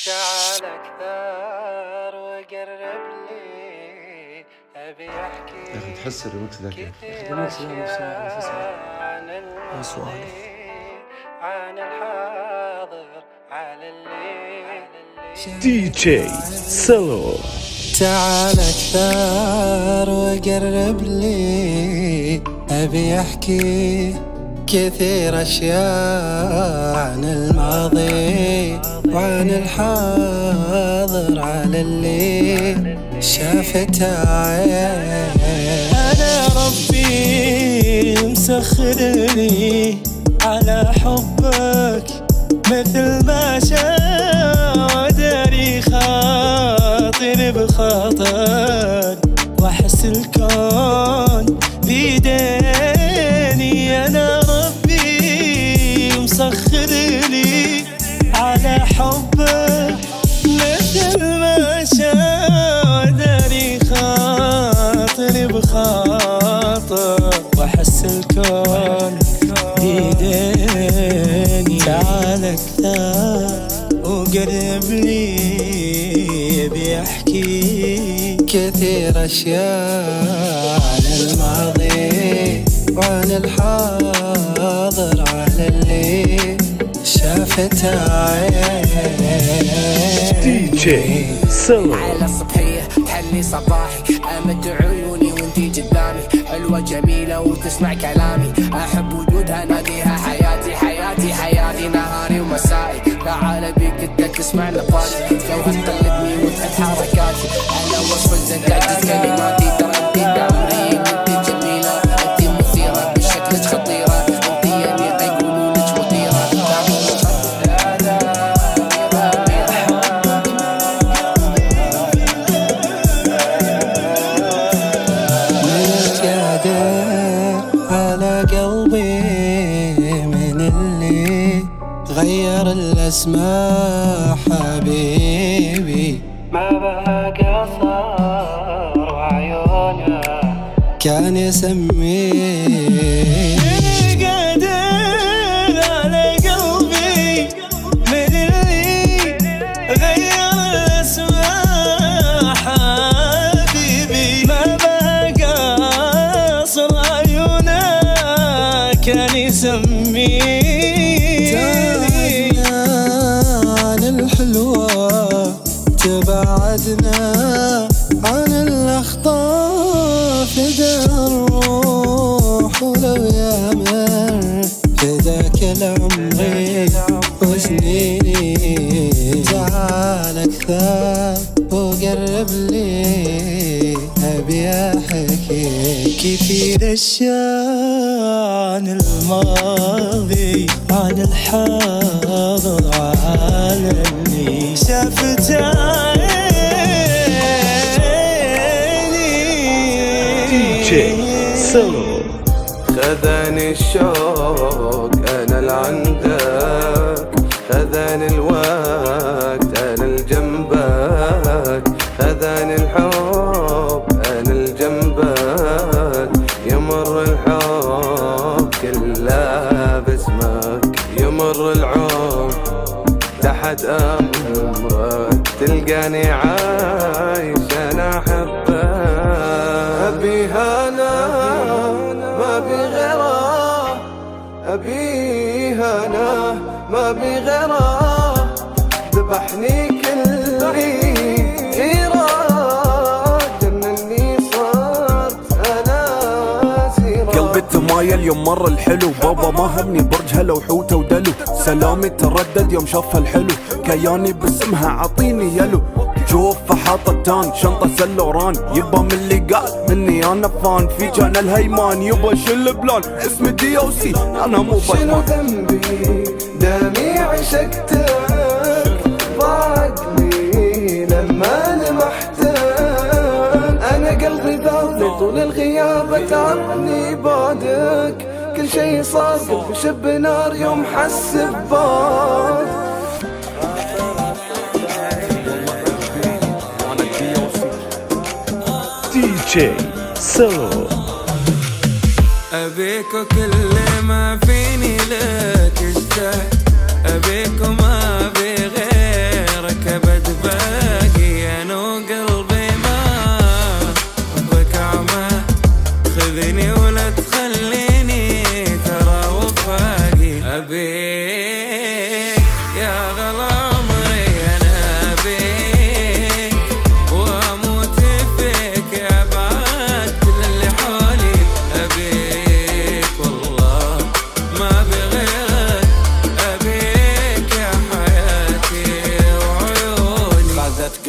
تعال أكثر وقرب لي أبي أحكي يا أخي تحس الريمكس ذا كيف؟ الريمكس عن الماضي عن الحاضر على اللي دي جي سلو. تعال أكثر وقرب لي أبي أحكي كثير أشياء عن الماضي وعن الحاضر على اللي شافته عين. أنا ربي مسخرني على حبك مثل ما شاء وداري خاطر بخاطر واحس الكون بيديني. أنا ربي مسخرني على حبك مثل ما شاء وداري خاطر بخاطر واحس الكون بيديني. تعال أكثر وقرب لي بيحكي كثير أشياء عن الماضي وعن الحاضر على اللي شافته عين. دي جي سلو. على الصبحية تحلي صباحي أمد عيوني وانتي قدامي حلوة جميلة وتسمع كلامي أحب وجودها ناديها حياتي حياتي حياتي نهاري ومسائي. تعال بيك بدك تسمع نفاتي لو هتقلدني وتحب حركاتي أنا وصف الزنكات كلماتي ترى انتي دامرين انتي جميلة انتي مثيرة بشكلك خطيرة انتي يعني يقولولك مديرة. على قلبي من اللي غير الأسماء حبيبي ما بقى صار وعيونه كان يسميه. قادر على قلبي من اللي غير الأسماء حبيبي ما بقى صار عيونه كان يسميه. عن الحلوة تبعدنا عن الأخطاء فدا الروح ولو يامر فداك العمر وسنيني. تعال أكثر وقرب لي أبي أحكي كثير أشياء عن الماضي عن الحاضر على اللي شافته عيني. دي جي سلو. خذاني الشوق أنا لعندك خذاني الوقت أنا لجنبك خذاني الحب أنا لجنبك يمر الحب كله باسمك يمر العمر تحت أمرك تلقاني عايش أنا أحبك. أبيها أنا ما بغيره أبيها أنا ما بغيره ذبحني كل غيره جنني صرت أنا سيرة. قلبي تمايل يوم مر الحلو بابا ما همني برج هلا وحوته ودلو سلامي تردد يوم شاف الحلو كياني باسمها عطيني يلو شوف حاطة تان شنطة سلوران يبا من اللي قال مني انا فان في كان الهيمان يبا شل بلان اسمي دي او سي انا مو شنو بطمان. ذنبي دامي عشقتك ضاقني لما لمحتك انا قلبي ذاب طول الغياب تعبني بعدك كل شي صار قلبي شب نار يوم حس ببعد. دي جي سلو. أبيك وكل ما فيني لك اشتاق أبيك وما بغيرك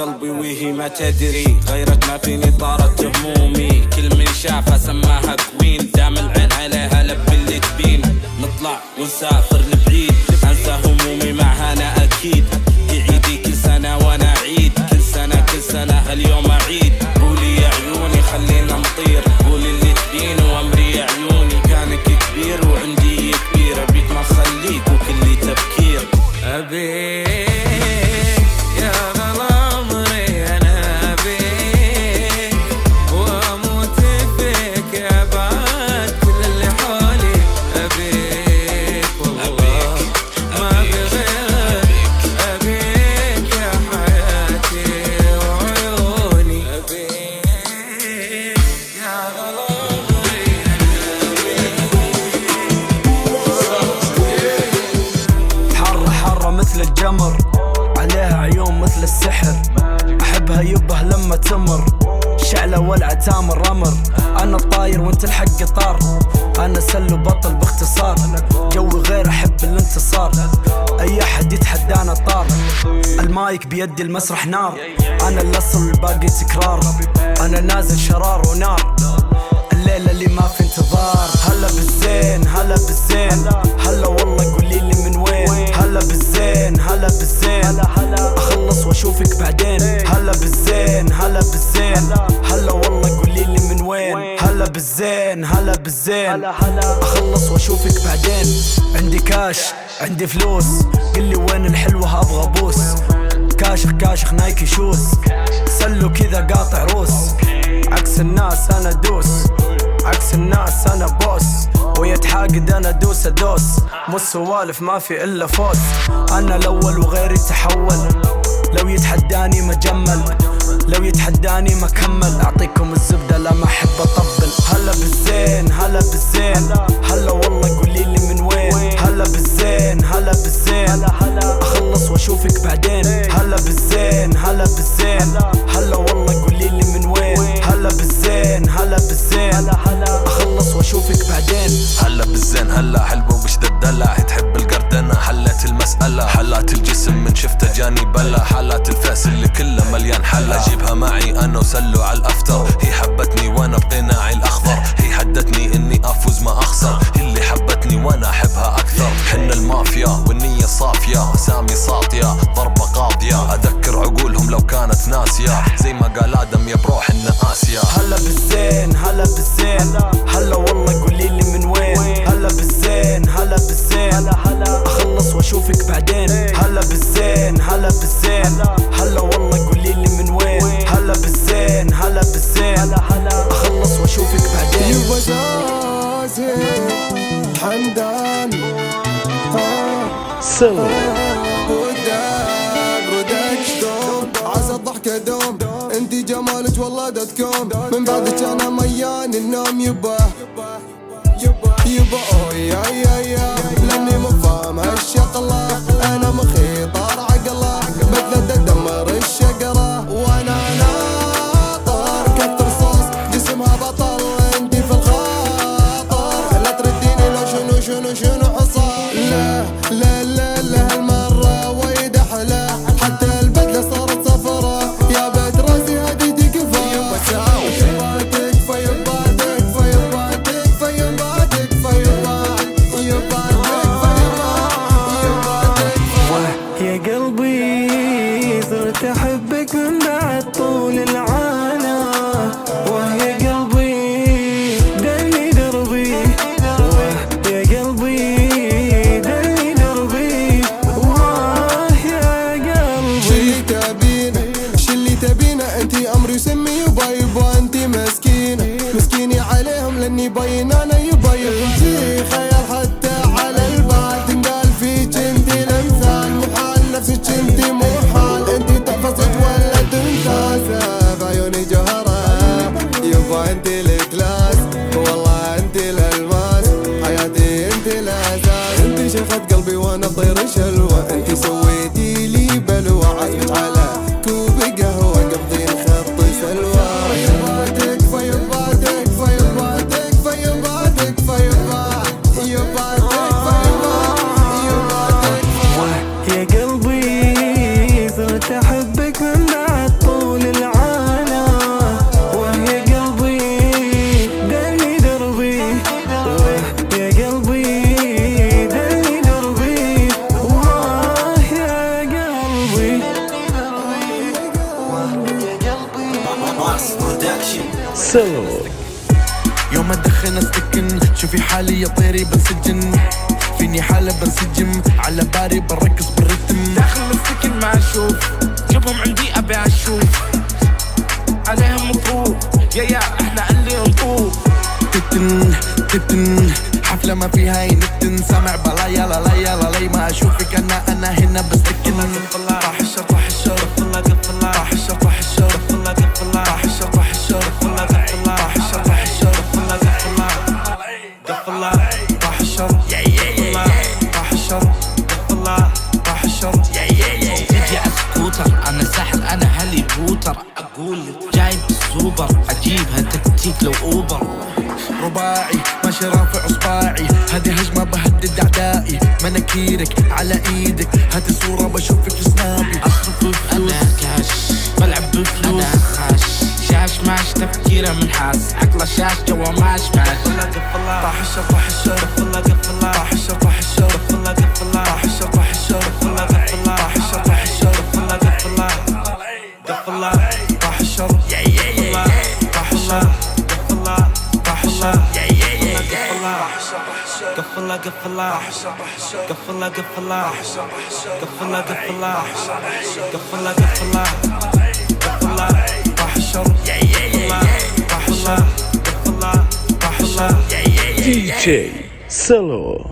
قلبي وهي ما تدري، غيرك ما فيني طارت همومي. كل من شافها سماها كوين، دام العين عليها لب اللي تبين. نطلع ونسافر لبعيد، انسى همومي معها انا اكيد. يعيدي كل سنة وانا عيد، كل سنة كل سنة هاليوم اعيد. قولي يا عيوني خلينا نطير، قولي اللي تبين وامري يا عيوني. كانك كبير وعندي كبير، ابيك ما خليك وكلي تفكير. ابيك يا غلا عمري انا ابيك، واموت فيك يا بعد كل اللي حولي. ابيك والله ما بغيرك، ابيك يا حياتي وعيوني. ابيك يا غلا عمري حر حرة مثل الجمر، عليها عيون مثل السحر. أحبها يبه لما تمر، شعلة ولعة تامر رمر. أنا الطاير وانت الحق طار، أنا سلو بطل باختصار. جوي غير أحب الانتصار، أي أحد يتحدانا طار. المايك بيدي المسرح نار، أنا الأصل الباقي تكرار. أنا نازل شرار ونار، الليلة اللي ما في انتظار. هلا بالزين هلا بالزين، هلا والله قولي لي من وين. هلا بالزين هلا بالزين، اخلص واشوفك بعدين. هلا بالزين هلا بالزين، هلا والله قولي لي من وين. هلا بالزين هلا بالزين، اخلص واشوفك بعدين. عندي كاش عندي فلوس، قلي وين الحلوة ابغى بوس. كاشخ كاشخ نايكي شوز، سلو كذا قاطع روس. عكس الناس انا دوس، عكس الناس انا بوس. ويتحاقد انا دوس ادوس، مو سوالف ما في الا فوز. انا الاول وغيري تحول، لو يتحداني ما جمل، لو يتحداني ما كمل. اعطيكم الزبدة لا ما احب اطبل. هلا بالزين هلا بالزين، هلا والله قولي لي من وين. هلا بالزين هلا بالزين، اخلص واشوفك بعدين. هلا بالزين هلا بالزين، هلا والله قولي لي من وين. هلا بالزين هلا بالزين، اخلص واشوفك بعدين. هلا بالزين هلا حلوة وش الدلع، تحب القردنة حلت المسألة. حالات الجسم من شفته جاني بلا، حالات الفاس اللي كله مليان حلا. اجيبها معي انا وسلو على الافتر، هي حبتني وانا بقناعي الاخضر. هي حدتني اني افوز ما اخسر، اللي حبتني وانا احبها اكثر. حنا المافيا والنية صافية، اسامي ساطية ضربة قاضية. اذكر عقولهم لو كانت ناسية، زي ما قال ادم يا بروح ان اسيا. هلا بالزين هلا بالزين، هلا والله قولي لي من وين. هلا بالزين هلا بالزين، اخلص واشوفك بعدين. هلا بالزين هلا بالزين، هلا والله قولي لي من وين. هلا بالزين هلا بالزين، اخلص واشوفك بعدين. يبا جازي حمدان سلو ردك شدوم، عسى الضحكة دوم. انتي جمالك والله .com، من بعدك انا ميان النوم. يبا يبا اوي لاني مفهم هالشغلة. انا مخي طار عقله، بدله تدمر الشقرة. وانا ناطر كثر رصاص، جسمها بطل انتي في الخاطر. لا ترديني لو شنو حصل. لا هالمرة وايد احلى، حتى البدلة صارت صفرة. يا بيت راسي هديتي كفا. يبا تكفى يبا تكفى يبا تكفى يبا تكفى يبا يا قلبي صرت احبك من بعد طول العانى. ويا قلبي دلني دربي، يا قلبي دلني دربي. يا قلبي شلي تبينا انتي امري وسمي. يبا انتي مسكيني عليهم لاني باين انا. يبا انتي خيال حتى على البال، تنقال فيك انتي الامثال. محال نفسك انتي مو حال، انتي تحفظك ولا تنسى. بعيوني جوهرة يبا انتي الكلاس، والله انتي الالماس. حياتي انتي الاساس، انتي شيخة قلبي وانا بطير شلوة. انتي سويتي لي بلوى، عزمك على كوب قهوة قبضين خط سلوى. يبا تكفى يبا تكفى يبا تكفى يبا تكفى يبا تكفى يا قلبي صرت احبك من بعد سلو. يوم ادخن استكن شوفي حالي يا طيري بنسجن فيني حالة بنسجم على باري بركز بالرتم داخل السكن ما اشوف جيبهم عندي ابي اشوف عليهم مطروح يا احنا اللي نطوف تتن حفلة ما فيها ينتن سامع بلا يلا لا يلا لي ما اشوفك انا هنا بستكن طاح الشر طاح الشر طاح الشر طاح الشر طاح الشر طاح الشر طاح الشر طاح الشر طاح الشر طاح الشر طاح الشر تجي عالسكوتر انا ساحر انا هلي بوتر اقول جايب السوبر اجيبها تكتيك لو اوبر رباعي ماشي رافع اصبعي هذه هجمة بهدد اعدائي مناكيرك على ايدك هاتي صورة بشوفك في سنابي اصرف فلوس انا كاش بلعب بفلوس انا خاش شاش ماش تفكيره منحاس عقله شاش جوا ماش طاح الشر طاح الشر طاح الشر طاح الشر طاح الشر طاح الشر طاح الشر طاح الشر طاح الشر طاح الشر طاح الشر قفلها قفلها قفلها قفلها قفلها قفلها قفلها قفلها قفلها طاح الشر طاح الشر طاح الشر DJ سلو.